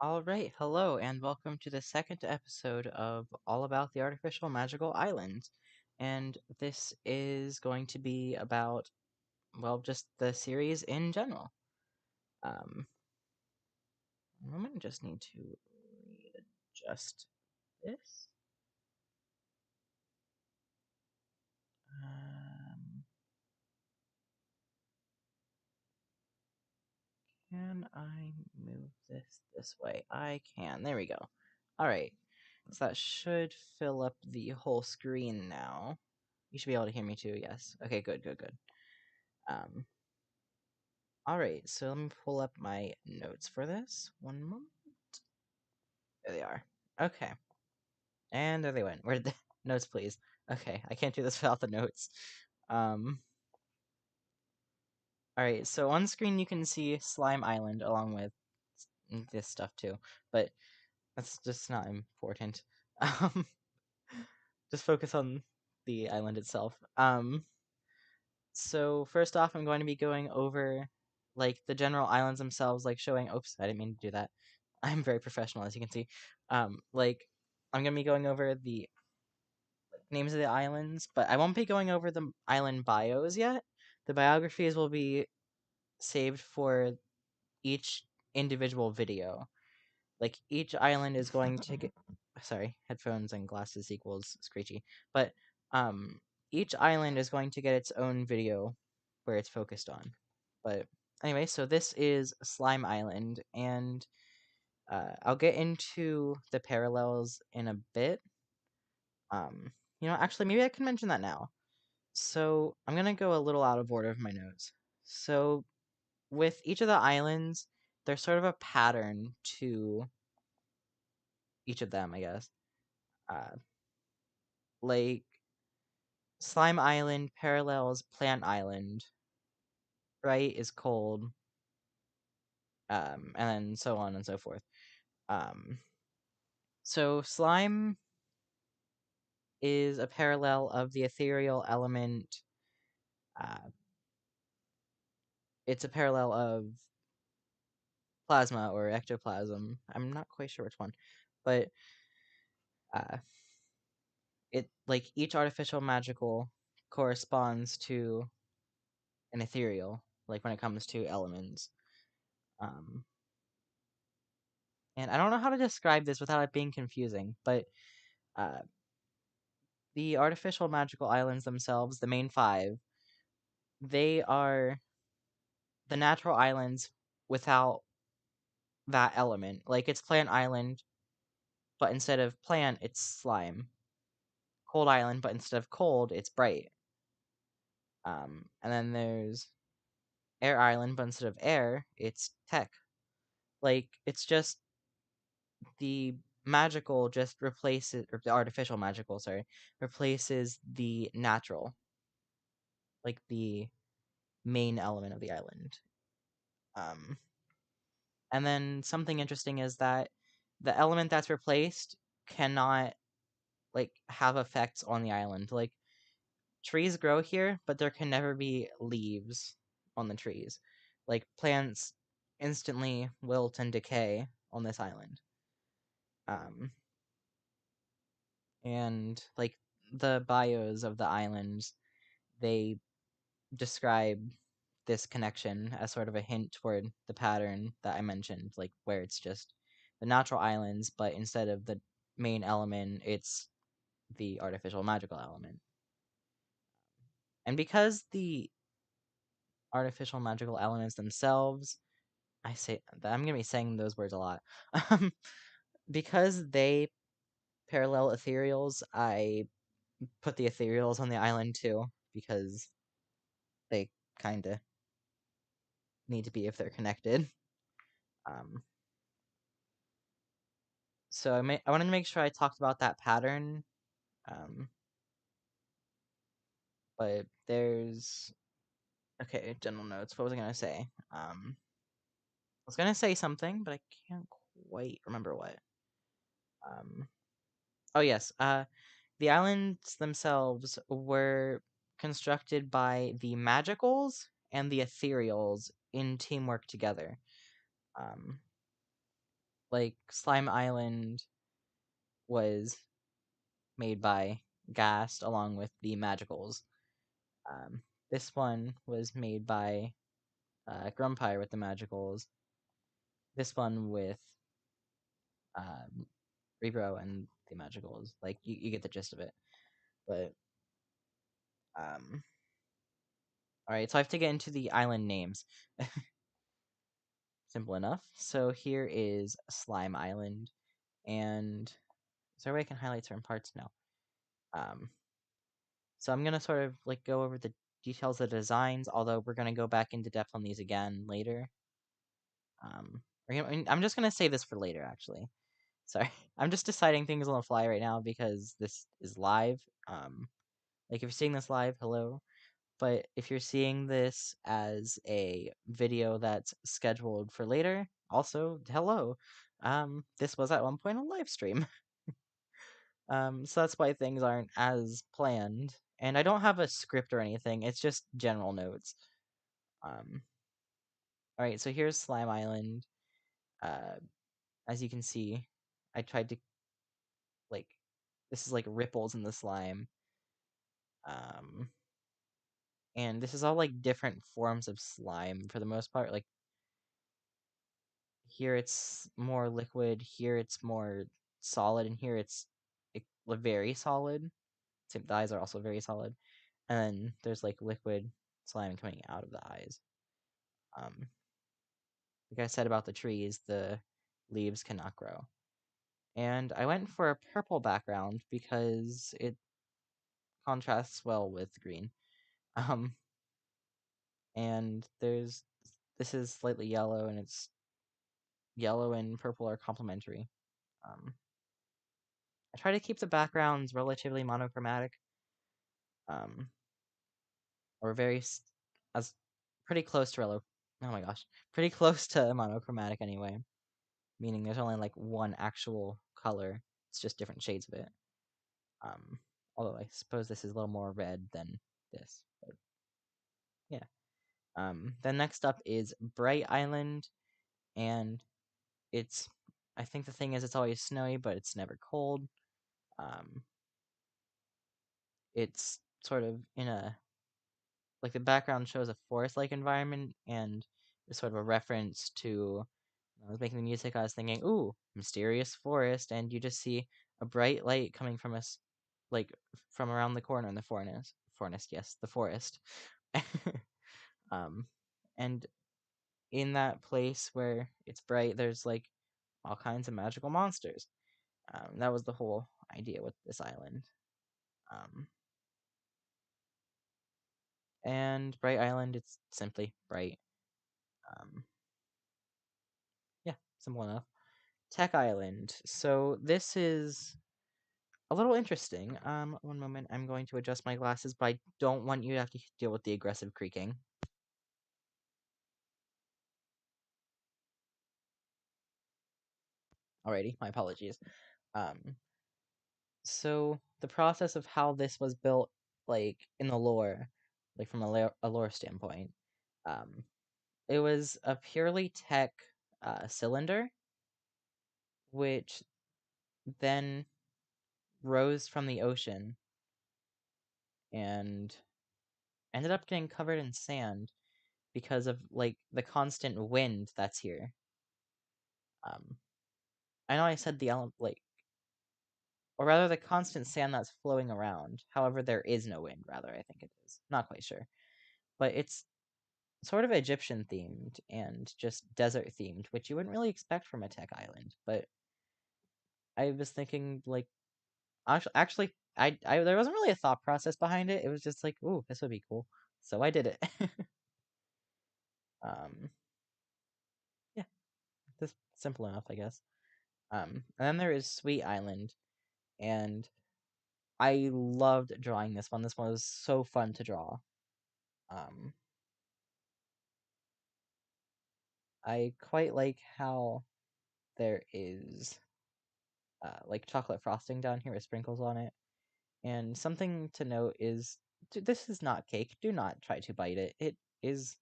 Alright, hello, and welcome to the second episode of All About the Artificial Magical Island. And this is going to be about, well, just the series in general. I might just need to readjust this. Um, can I move this way? I can. There we go. Alright, so that should fill up the whole screen now. You should be able to hear me too, yes. Okay, good. Um, Alright, so let me pull up my notes for this. One moment. There they are. Okay. And there they went. Where the notes, please? Okay, I can't do this without the notes. Um. Alright, so on screen you can see Slime Island along with this stuff too, but that's just not important. Um, just focus on the island itself. So first off, I'm going to be going over like the general islands themselves, like showing. Oops, I didn't mean to do that. I'm very professional, as you can see. Like I'm gonna be going over the names of the islands, but I won't be going over the island bios yet. The biographies will be saved for each individual video. Like each island is going to get. Sorry, headphones and glasses equals screechy. But um, each island is going to get its own video where it's focused on. But anyway, so this is Slime Island, and I'll get into the parallels in a bit. Um, actually, maybe I can mention that now. So I'm gonna go a little out of order of my notes. So with each of the islands, there's sort of a pattern to each of them, I guess. Uh, like Slime Island parallels Plant Island, right? Is cold, and then so on and so forth. Um, so slime is a parallel of the ethereal element. Uh, it's a parallel of plasma or ectoplasm. I'm not quite sure which one, but uh, it like each artificial magical corresponds to an ethereal, like when it comes to elements. Um, and I don't know how to describe this without it being confusing, but uh, the artificial magical islands themselves, the main five, they are the natural islands without that element. Like it's Plant Island, but instead of plant, it's slime. Cold Island, but instead of cold, it's bright. And then there's Air Island, but instead of air, it's tech. Like it's just the magical just replaces, or the artificial magical, sorry, replaces the natural, like the main element of the island. Um, and then something interesting is that the element that's replaced cannot like have effects on the island. Like trees grow here, but there can never be leaves on the trees. Like plants instantly wilt and decay on this island. Um, and like the bios of the islands, they describe this connection as sort of a hint toward the pattern that I mentioned, like where it's just the natural islands, but instead of the main element, it's the artificial magical element. And because the artificial magical elements themselves, I say I'm gonna be saying those words a lot. Um, because they parallel ethereals, I put the ethereals on the island too, because they kind of need to be if they're connected. Um, so I wanted to make sure I talked about that pattern. Um, but there's okay, general notes. What was I gonna say? I was gonna say something, but I can't quite remember what. Um, oh yes. The islands themselves were constructed by the magicals and the ethereals in teamwork together. Um, like Slime Island was made by Gast along with the Magicals. Um, this one was made by Grumpire with the Magicals. This one with um, Rebro and the Magicals. Like you get the gist of it. But um, all right, so I have to get into the island names. Simple enough. So here is Slime Island, and is there a way I can highlight certain parts? No. Um, so I'm gonna sort of like go over the details of the designs, although we're gonna go back into depth on these again later. I'm just gonna save this for later, actually. Sorry, I'm just deciding things on the fly right now because this is live. Like if you're seeing this live, hello. But if you're seeing this as a video that's scheduled for later, also hello. This was at one point a live stream. So that's why things aren't as planned. And I don't have a script or anything, it's just general notes. Um, alright, so here's Slime Island. Uh, as you can see, I tried to, like, this is like ripples in the slime. Um, and this is all like different forms of slime for the most part. Like, here it's more liquid, here it's more solid, and here it's very solid. So the eyes are also very solid. And then there's like liquid slime coming out of the eyes. Um, like I said about the trees, the leaves cannot grow. And I went for a purple background because it contrasts well with green. Um, and this is slightly yellow, and it's yellow and purple are complementary. Um, I try to keep the backgrounds relatively monochromatic, um, or as pretty close to oh my gosh, pretty close to monochromatic anyway. Meaning there's only like one actual color. It's just different shades of it. Um, although I suppose this is a little more red than this. But yeah. Then next up is Bright Island, and it's. I think the thing is it's always snowy, but it's never cold. Um, it's sort of in a like the background shows a forest-like environment, and it's sort of a reference to. I was making the music. I was thinking, "Ooh, mysterious forest," and you just see a bright light coming from us, like from around the corner in the forest. Forest, yes, the forest. um, and in that place where it's bright, there's like all kinds of magical monsters. That was the whole idea with this island. Um, and Bright Island, it's simply bright. Um, yeah, simple enough. Tech Island. So this is a little interesting. One moment. I'm going to adjust my glasses, but I don't want you to have to deal with the aggressive creaking. Alrighty, my apologies. Um, so the process of how this was built, like in the lore, like from a lore standpoint, um, it was a purely tech cylinder, which then rose from the ocean and ended up getting covered in sand because of like the constant wind that's here. Um, I know I said like, or rather the constant sand that's flowing around. However, there is no wind. Rather, I think it is. Not quite sure, but it's sort of Egyptian themed and just desert themed, which you wouldn't really expect from a tech island. But I was thinking like, actually, I there wasn't really a thought process behind it. It was just like, ooh, this would be cool. So I did it. um, yeah, just simple enough, I guess. And then there is Sweet Island, and I loved drawing this one. This one was so fun to draw. Um, I quite like how there is like chocolate frosting down here with sprinkles on it. And something to note is this is not cake. Do not try to bite it. It is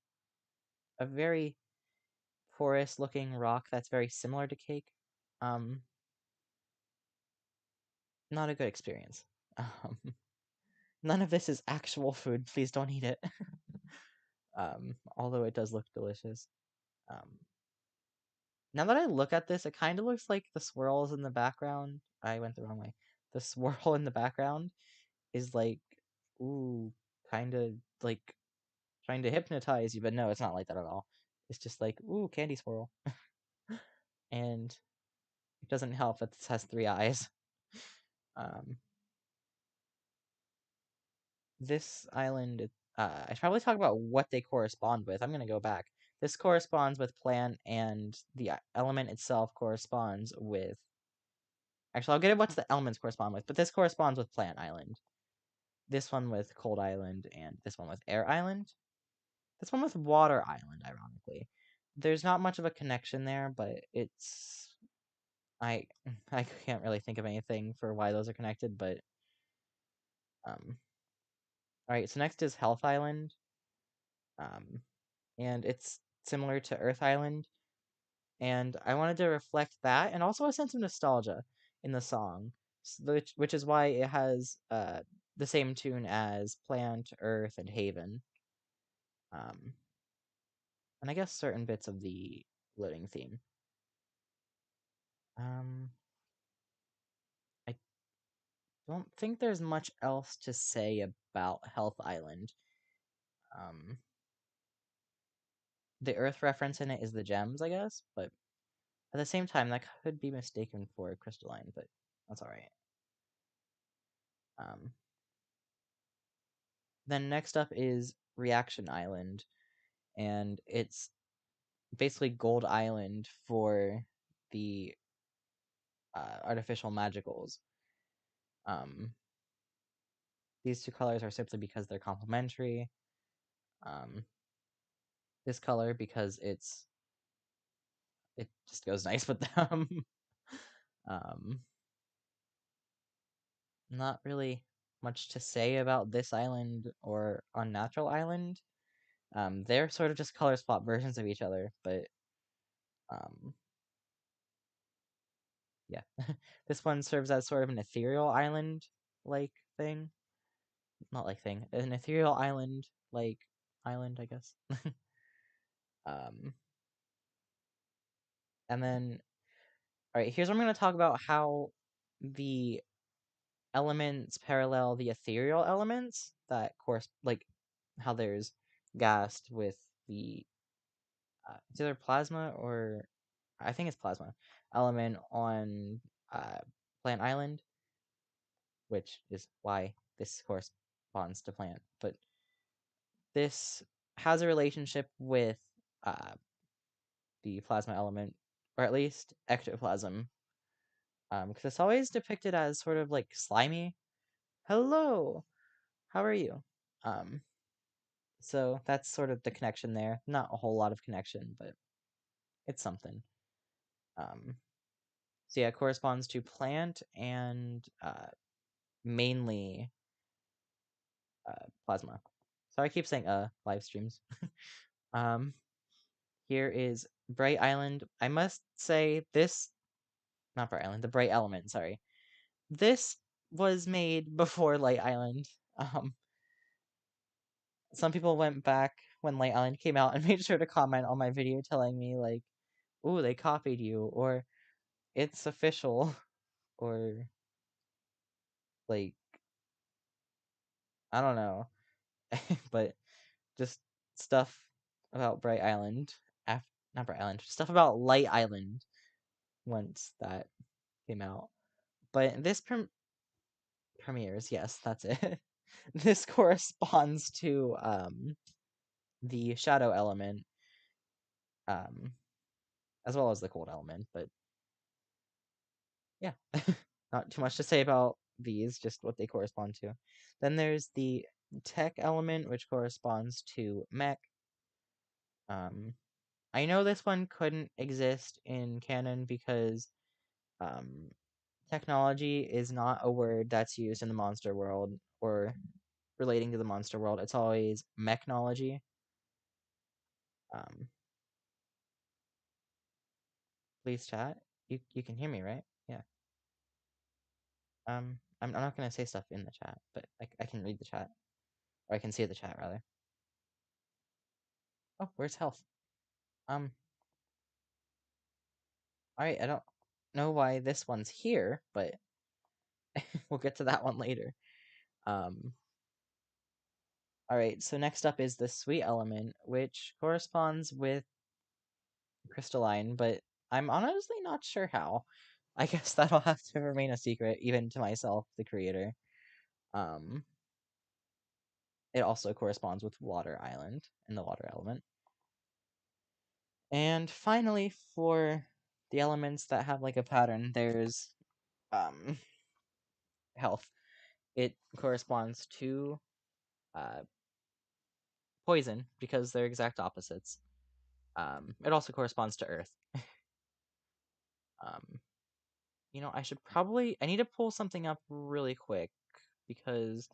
a very porous looking rock that's very similar to cake. Um, not a good experience. Um, none of this is actual food. Please don't eat it. Although it does look delicious. Um, now that I look at this, it kind of looks like the swirls in the background. I went the wrong way. The swirl in the background is like, ooh, kind of like trying to hypnotize you, but no, it's not like that at all. It's just like, ooh, candy swirl. And it doesn't help that this has 3 eyes. Um, this island, I should probably talk about what they correspond with. I'm going to go back. This corresponds with plant, and the element itself corresponds with. Actually, I'll get at what the elements correspond with, but this corresponds with plant island. This one with cold island, and this one with air island. This one with water island, ironically. There's not much of a connection there, but it's. I I can't really think of anything for why those are connected, but alright, so next is Health Island. And it's similar to Earth Island. And I wanted to reflect that and also a sense of nostalgia in the song, which is why it has the same tune as Plant, Earth, and Haven. Um, and I guess certain bits of the loading theme. Um, I don't think there's much else to say about Health Island. Um, the Earth reference in it is the gems, I guess, but at the same time, that could be mistaken for crystalline, but that's alright. Um, then next up is Reaction Island, and it's basically Gold Island for the artificial magicals. Um, these two colors are simply because they're complementary. Um, this color because it just goes nice with them. um, not really much to say about this island or Unnatural Island. They're sort of just color swap versions of each other, but um, yeah. This one serves as sort of an ethereal island like thing. Not like thing. An ethereal island like island, I guess. um and then alright, here's where I'm gonna talk about how the elements parallel the ethereal elements that course like how there's Gast with the it's either plasma or I think it's plasma element on Plant Island, which is why this corresponds to plant. But this has a relationship with uh, the plasma element, or at least ectoplasm, because it's always depicted as sort of like slimy. Hello, how are you? Um, so that's sort of the connection there. Not a whole lot of connection, but it's something. Um, so yeah, it corresponds to plant and mainly plasma. Sorry, I keep saying live streams. um, here is Bright Island. I must say this, not Bright Island, the Bright Element. Sorry, this was made before Light Island. Um, some people went back when Light Island came out and made sure to comment on my video telling me like, "Ooh, they copied you," or "It's official," or like I don't know, but just stuff about Bright Island. Not Bright Island. Stuff about Light Island once that came out. But this premieres, yes, that's it. This corresponds to the shadow element, um, as well as the cold element. But yeah, not too much to say about these, just what they correspond to. Then there's the tech element, which corresponds to mech. Um, I know this one couldn't exist in canon because um, technology is not a word that's used in the monster world or relating to the monster world. It's always mechnology. Um, please chat. You can hear me, right? Yeah. I'm not gonna say stuff in the chat, but I can read the chat, or I can see the chat rather. Oh, where's health? All right. I don't know why this one's here, but we'll get to that one later. Um. All right. So next up is the sweet element, which corresponds with crystalline, but I'm honestly not sure how. I guess that'll have to remain a secret, even to myself, the creator. Um, it also corresponds with water island and the water element. And finally, for the elements that have like a pattern, there's health. It corresponds to uh, poison because they're exact opposites. It also corresponds to earth. Um, I need to pull something up really quick because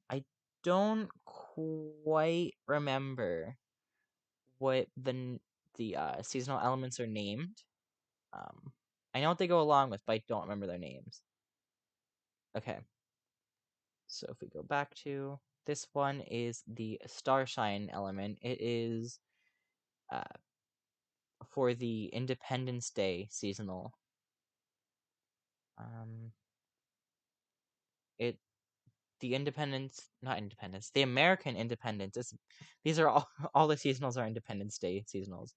I don't quite remember what the seasonal elements are named. Um, I know what they go along with, but I don't remember their names. Okay, so if we go back to this one is the starshine element. It is uh, for the Independence Day seasonal. Um, it the Independence, not Independence, the American Independence. These are all the seasonals are Independence Day seasonals.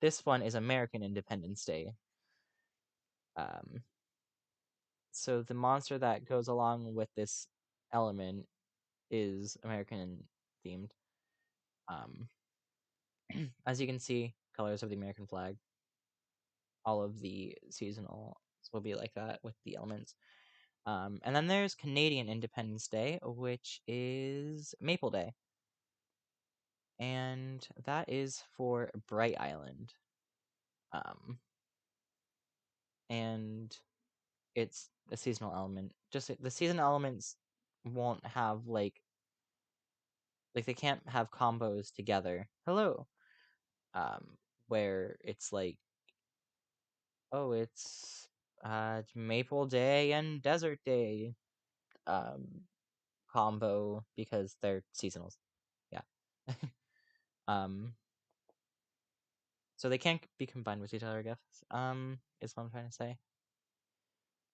This one is American Independence Day. Um, so the monster that goes along with this element is American themed. Um, as you can see, colors of the American flag. All of the seasonals will be like that with the elements. And then there's Canadian Independence Day, which is Maple Day. And that is for Bright Island. And it's a seasonal element. Just the seasonal elements won't have like they can't have combos together. Hello. Um, where it's like, oh, it's Maple Day and Desert Day um combo because they're seasonals. Yeah. um so they can't be combined with each other, I guess. Is what I'm trying to say.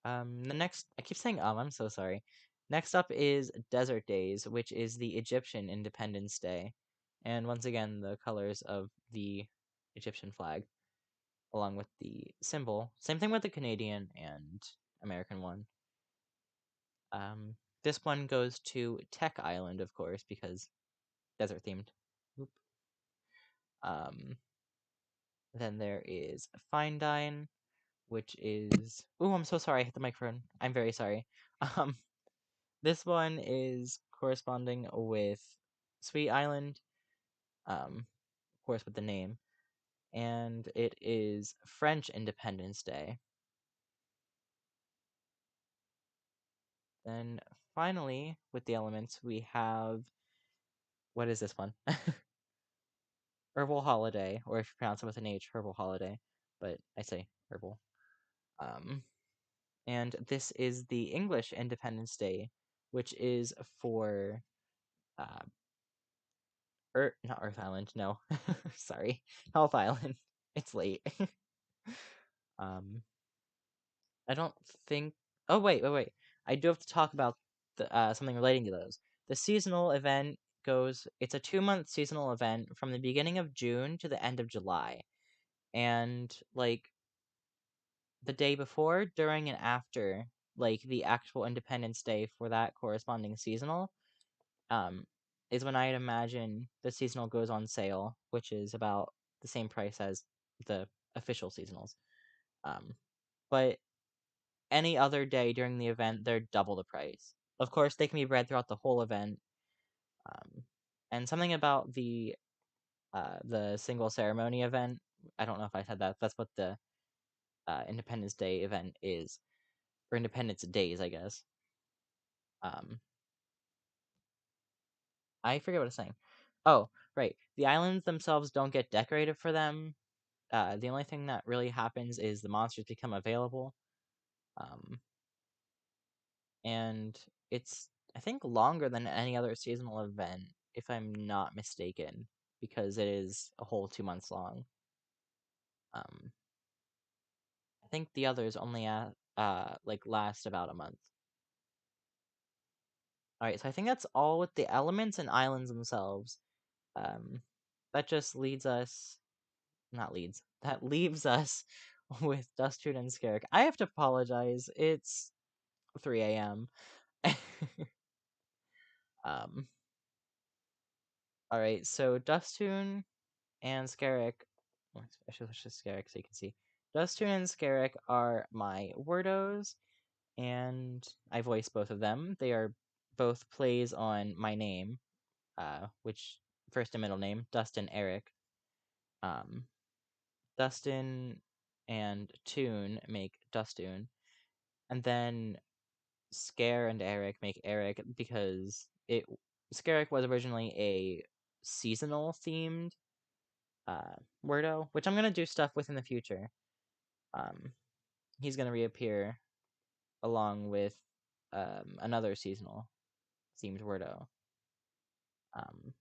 The next, I keep saying I'm so sorry. Next up is Desert Days, which is the Egyptian Independence Day. And once again, the colors of the Egyptian flag, along with the symbol. Same thing with the Canadian and American one. This one goes to Tech Island, of course, because desert themed. Oop. Um, then there is Fine Dine, which is. Oh, I'm so sorry. I hit the microphone. I'm very sorry. Um, This one is corresponding with Sweet Island, of course, with the name, and it is French Independence Day. Then finally, with the elements, we have what is this one? Herbal Holiday, or if you pronounce it with an H, Herbal Holiday, but I say Herbal. Um, and this is the English Independence Day, which is for uh, not Earth Island, no. Sorry. Health Island. It's late. um I don't think Oh wait. I do have to talk about something relating to those. The seasonal event it's a 2-month seasonal event from the beginning of June to the end of July. And like the day before, during and after like the actual Independence Day for that corresponding seasonal, um, is when I'd imagine the seasonal goes on sale, which is about the same price as the official seasonals. But any other day during the event, they're double the price. Of course, they can be read throughout the whole event. And something about the single ceremony event. I don't know if I said that. That's what the Independence Day event is, or Independence Days, I guess. Um, I forget what I was saying. Oh, right. The islands themselves don't get decorated for them. the only thing that really happens is the monsters become available. Um, and it's, I think, longer than any other seasonal event, if I'm not mistaken, because it is a whole 2 months long. Um, I think the others only like last about a month. All right, so I think that's all with the elements and islands themselves. Um, that just leads us, not leads, that leaves us with Dustoon and Scarrick. I have to apologize. It's 3 a.m. um, all right, so Dustoon and Scarrick. I should switch to Scarrick so you can see. Dustoon and Scarrick are my Wordos, and I voice both of them. They are both plays on my name, which first and middle name, Dustin Eric. Um, Dustin and Toon make Dustoon, and then Scare and Eric make Eric because Scarrick was originally a seasonal themed Wordo, which I'm gonna do stuff with in the future. He's gonna reappear along with another seasonal themed Wordo. Um,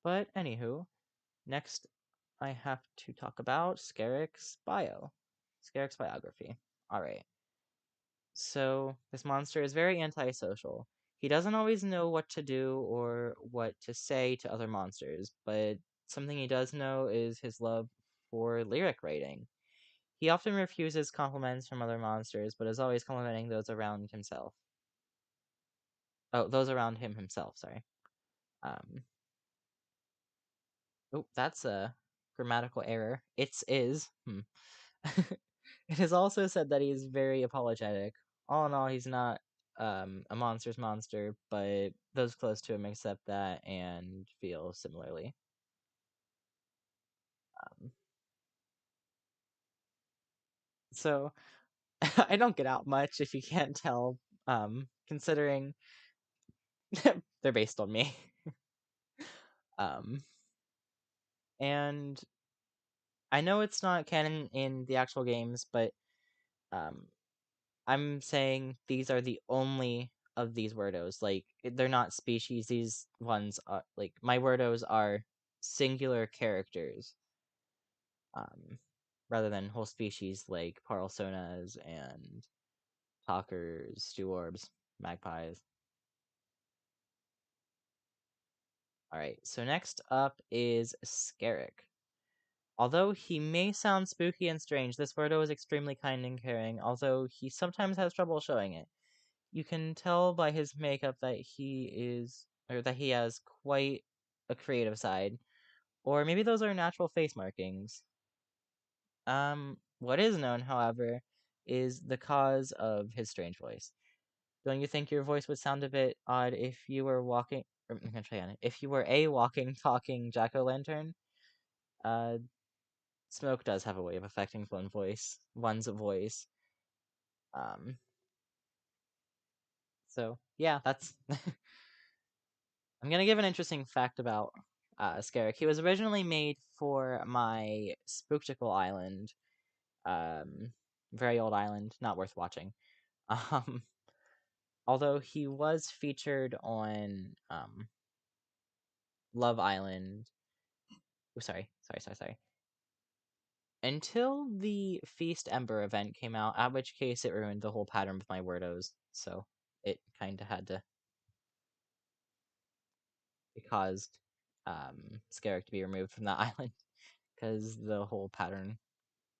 but anywho, next I have to talk about Scarrick's biography. Alright, so this monster is very antisocial. He doesn't always know what to do or what to say to other monsters, but something he does know is his love for lyric writing. He often refuses compliments from other monsters, but is always complimenting those around himself. Oh, those around him himself, sorry. Um, oh, that's a grammatical error. It's is. It is also said that he's very apologetic. All in all, he's not a monster's monster, but those close to him accept that and feel similarly. Um, so I don't get out much if you can't tell, considering they're based on me. Um, and I know it's not canon in the actual games, but um, I'm saying these are the only of these Wordos. Like, they're not species. These ones are, like, my Wordos are singular characters, um, rather than whole species like Paralsonas and Talkers, Steworbs, Magpies. Alright, so next up is Scarrick. Although he may sound spooky and strange, this Wordo is extremely kind and caring, although he sometimes has trouble showing it. You can tell by his makeup that he has quite a creative side. Or maybe those are natural face markings. What is known, however, is the cause of his strange voice. Don't you think your voice would sound a bit odd if you were walking? I'm gonna try again. If you were a walking, talking jack-o'-lantern? Uh, Smoke does have a way of affecting one's voice. Um, so yeah, that's. I'm gonna give an interesting fact about Scarrick. He was originally made for my Spooktical Island, very old island, not worth watching. Um, although he was featured on Love Island. Oh, sorry. Until the Feast Ember event came out, at which case it ruined the whole pattern with my Wordos, so it kind of had to. It caused Scarrick to be removed from that island because the whole pattern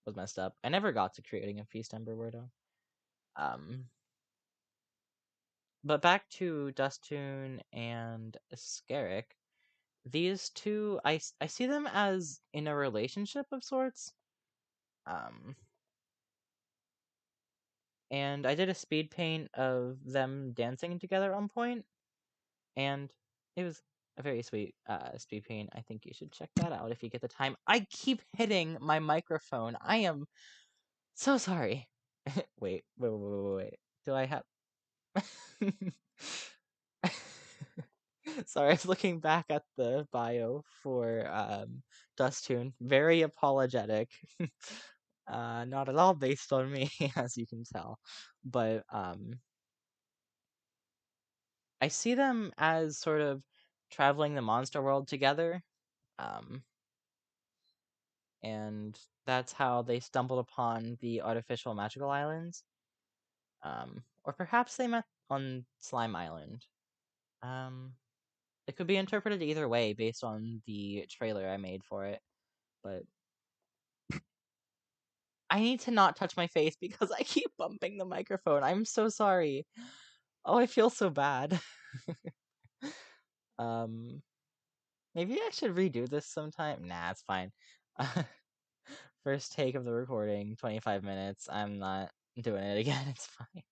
was messed up. I never got to creating a Feast Ember Wordo. Um, but back to Dustoon and Scarrick. These two, I see them as in a relationship of sorts. Um, and I did a speed paint of them dancing together at one point, and it was a very sweet speed paint. I think you should check that out if you get the time. I keep hitting my microphone. I am so sorry. Wait. Do I have? Sorry, I was looking back at the bio for Dustune. Very apologetic. Not at all based on me, as you can tell. But I see them as sort of traveling the monster world together. Um, and that's how they stumbled upon the artificial magical islands. Or perhaps they met on Slime Island. Um, it could be interpreted either way based on the trailer I made for it. But I need to not touch my face because I keep bumping the microphone. I'm so sorry. Oh, I feel so bad. um, maybe I should redo this sometime. Nah, it's fine. First take of the recording, 25 minutes. I'm not doing it again. It's fine.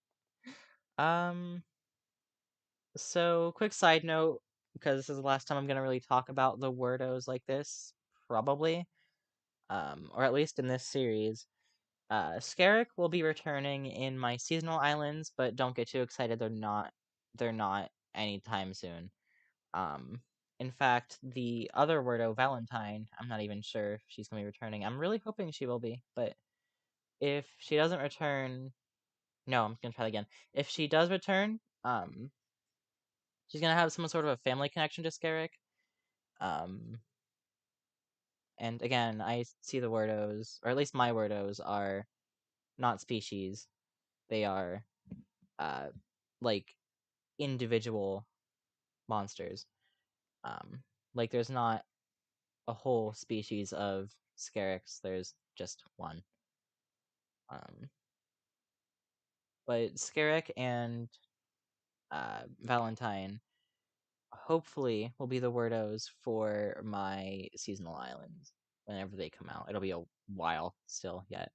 Um, so quick side note, because this is the last time I'm gonna really talk about the Wordos like this, probably. Or at least in this series. Scarrick will be returning in my seasonal islands, but don't get too excited. They're not anytime soon. Um, in fact, the other Wordo, Valentine, I'm not even sure if she's gonna be returning. I'm really hoping she will be, but if she doesn't return, no, I'm gonna try that again. If she does return, she's gonna have some sort of a family connection to Scarrick. Um, and again, I see the Wordos, or at least my Wordos, are not species. They are uh like individual monsters. Um, like there's not a whole species of Scarix. There's just one. Um, but Scarrick and Valentine hopefully will be the Wordos for my seasonal islands whenever they come out. It'll be a while still yet.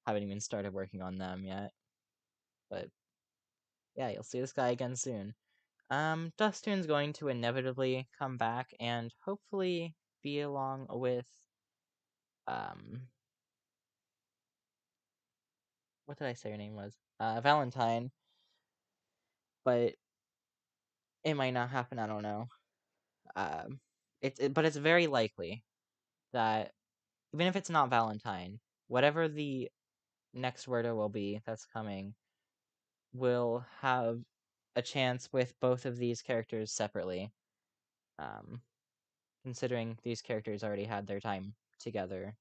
Haven't even started working on them yet. But yeah, you'll see this guy again soon. Dustune's going to inevitably come back and hopefully be along with um what did I say her name was? Valentine, but it might not happen, I don't know. But it's very likely that even if it's not Valentine, whatever the next Wordo will be that's coming will have a chance with both of these characters separately. Um, considering these characters already had their time together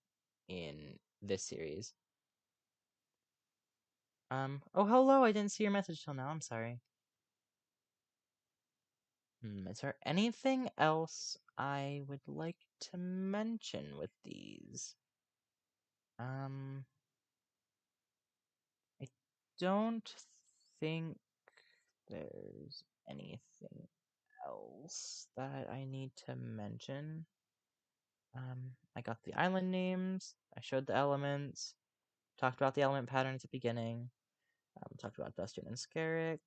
in this series. Oh, hello, I didn't see your message till now, I'm sorry. Is there anything else I would like to mention with these? I don't think there's anything else that I need to mention. I got the island names, I showed the elements, talked about the element pattern at the beginning, talked about Dustin and Scarrick,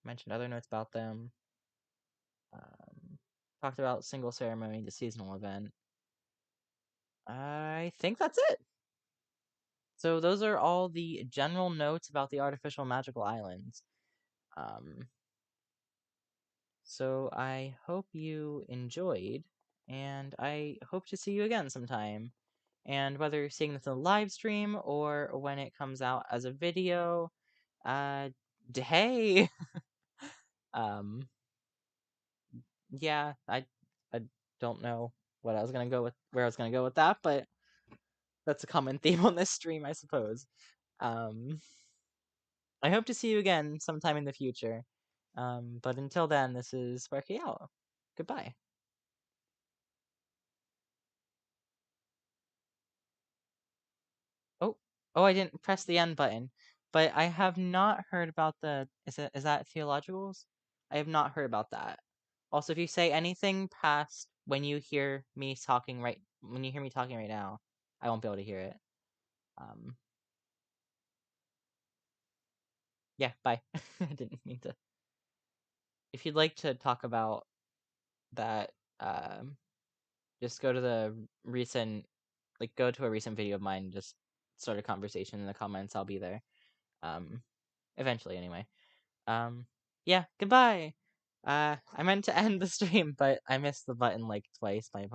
mentioned other notes about them, talked about single ceremony, the seasonal event. I think that's it. So those are all the general notes about the artificial magical islands. Um, so I hope you enjoyed, and I hope to see you again sometime. And whether you're seeing this in a live stream or when it comes out as a video, hey, um, yeah, I don't know what I was gonna go with, where I was gonna go with that, but that's a common theme on this stream, I suppose. Um, I hope to see you again sometime in the future. But until then, this is Sparky out. Goodbye. Oh, oh, I didn't press the end button. But I have not heard about the. Is that theologicals? I have not heard about that. Also, if you say anything past when you hear me talking right now, I won't be able to hear it. Um, yeah, bye. I didn't mean to. If you'd like to talk about that, just go to the recent, go to a recent video of mine. Just start a conversation in the comments. I'll be there. Um, eventually, anyway. Yeah. Goodbye. I meant to end the stream, but I missed the button like twice. My apologies.